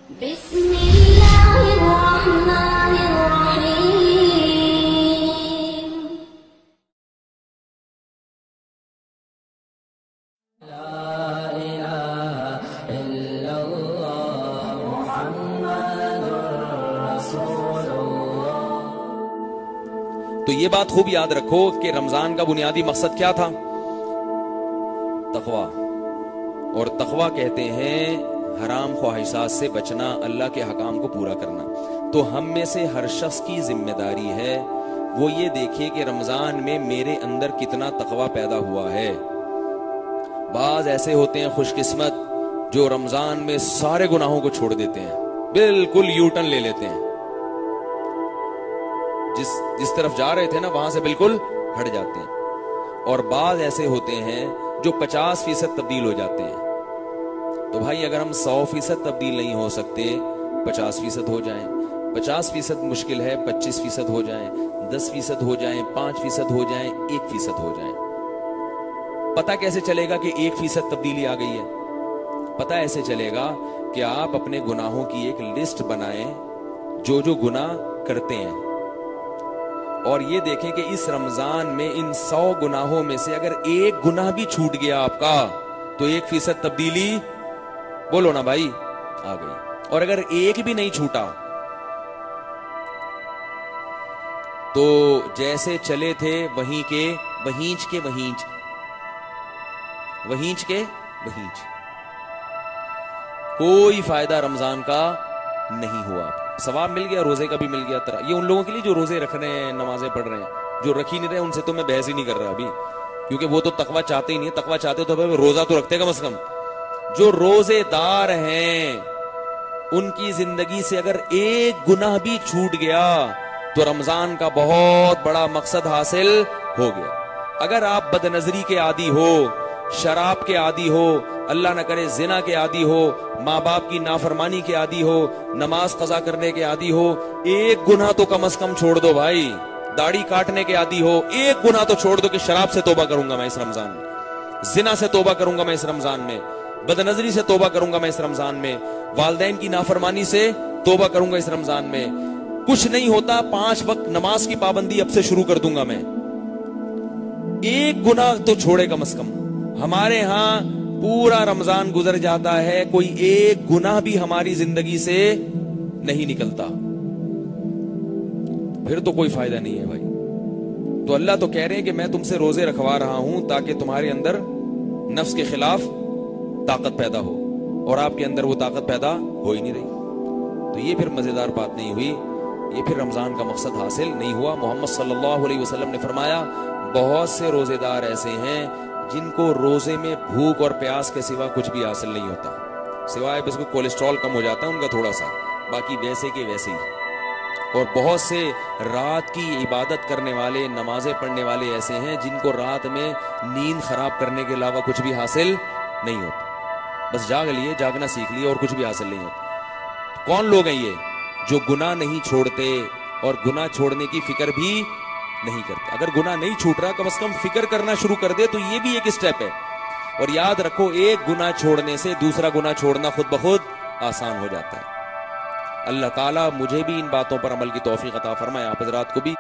بسم اللہ الرحمن الرحیم لا الہ الا اللہ محمد رسول اللہ۔ تو یہ بات خوب یاد رکھو کہ رمضان کا بنیادی مقصد کیا تھا؟ تقوی۔ اور تقوی کہتے ہیں حرام خواہشات سے بچنا، اللہ کے حکام کو پورا کرنا۔ تو ہم میں سے ہر شخص کی ذمہ داری ہے وہ یہ دیکھے کہ رمضان میں میرے اندر کتنا تقوی پیدا ہوا ہے۔ بعض ایسے ہوتے ہیں خوش قسمت جو رمضان میں سارے گناہوں کو چھوڑ دیتے ہیں، بالکل یو ٹرن لے لیتے ہیں، جس طرف جا رہے تھے نا وہاں سے بالکل ہٹ جاتے ہیں۔ اور بعض ایسے ہوتے ہیں جو 50% تبدیل ہو جاتے ہیں۔ تو بھائی اگر ہم 100% تبدیل نہیں ہو سکتے، 50% ہو جائیں۔ 50% مشکل ہے، 25% ہو جائیں، 10% ہو جائیں، 5% ہو جائیں، 1% ہو جائیں۔ پتہ کیسے چلے گا کہ 1% تبدیلی آ گئی ہے؟ پتہ ایسے چلے گا کہ آپ اپنے گناہوں کی ایک لسٹ بنائیں جو گناہ کرتے ہیں، اور یہ دیکھیں کہ اس رمضان میں ان 100 گناہوں میں سے اگر ایک گناہ بھی چھوٹ گیا آپ کا تو 1% تبدیلی، بولو نا بھائی، آ گئی۔ اور اگر ایک بھی نہیں چھوٹا تو جیسے چلے تھے وہیں کے وہیں کوئی فائدہ رمضان کا نہیں ہوا۔ ثواب مل گیا، روزے کا بھی مل گیا۔ یہ ان لوگوں کے لیے جو روزے رکھ رہے ہیں، نمازیں پڑھ رہے ہیں، جو رکھ ہی نہیں رہے ان سے تو میں بحث ہی نہیں کر رہا ابھی، کیونکہ وہ تو تقوی چاہتے ہی نہیں۔ تقوی چاہتے تو روزہ تو رکھتے کم از کم۔ جو روزے دار ہیں ان کی زندگی سے اگر ایک گناہ بھی چھوٹ گیا تو رمضان کا بہت بڑا مقصد حاصل ہو گیا۔ اگر آپ بد نظری کے عادی ہو، شراب کے عادی ہو، اللہ نہ کرے زنا کے عادی ہو، ماں باپ کی نافرمانی کے عادی ہو، نماز قضا کرنے کے عادی ہو، ایک گناہ تو کم از کم چھوڑ دو بھائی۔ داڑھی کاٹنے کے عادی ہو، ایک گناہ تو چھوڑ دو کہ شراب سے توبہ کروں گا میں اس رمضان میں، زنا سے توبہ کروں گا میں اس رمضان میں، بد نظری سے توبہ کروں گا میں اس رمضان میں، والدین کی نافرمانی سے توبہ کروں گا اس رمضان میں۔ کچھ نہیں ہوتا، 5 وقت نماز کی پابندی اب سے شروع کر دوں گا میں۔ ایک گناہ تو چھوڑے کم از کم۔ ہمارے ہاں پورا رمضان گزر جاتا ہے، کوئی ایک گناہ بھی ہماری زندگی سے نہیں نکلتا، پھر تو کوئی فائدہ نہیں ہے بھائی۔ تو اللہ تو کہہ رہے ہیں کہ میں تم سے روزے رکھوا رہا ہوں تاکہ تمہارے اندر نفس کے خلاف طاقت پیدا ہو، اور آپ کے اندر وہ طاقت پیدا ہو ہی نہیں رہی۔ تو یہ پھر مزیدار بات نہیں ہوئی، یہ پھر رمضان کا مقصد حاصل نہیں ہوا۔ محمد صلی اللہ علیہ وسلم نے فرمایا بہت سے روزے دار ایسے ہیں جن کو روزے میں بھوک اور پیاس کے سوا کچھ بھی حاصل نہیں ہوتا، سوائے بس کولیسٹرول کم ہو جاتا ہے ان کا تھوڑا سا، باقی ویسے کے ویسے ہی۔ اور بہت سے رات کی عبادت کرنے والے، نمازیں پڑھنے والے ایسے ہیں جن کو رات میں نیند خراب کرنے کے علاوہ کچھ بھی حاصل نہیں ہوتا، بس جاگ لیے، جاگنا سیکھ لیے اور کچھ بھی حاصل نہیں ہوتا۔ کون لوگ ہیں یہ؟ جو گناہ نہیں چھوڑتے اور گناہ چھوڑنے کی فکر بھی نہیں کرتے۔ اگر گناہ نہیں چھوٹ رہا کم از کم فکر کرنا شروع کر دے تو یہ بھی ایک سٹیپ ہے۔ اور یاد رکھو ایک گناہ چھوڑنے سے دوسرا گناہ چھوڑنا خود بخود آسان ہو جاتا ہے۔ اللہ تعالیٰ مجھے بھی ان باتوں پر عمل کی توفیق عطا فرمائے، آپ حضرات کو بھی۔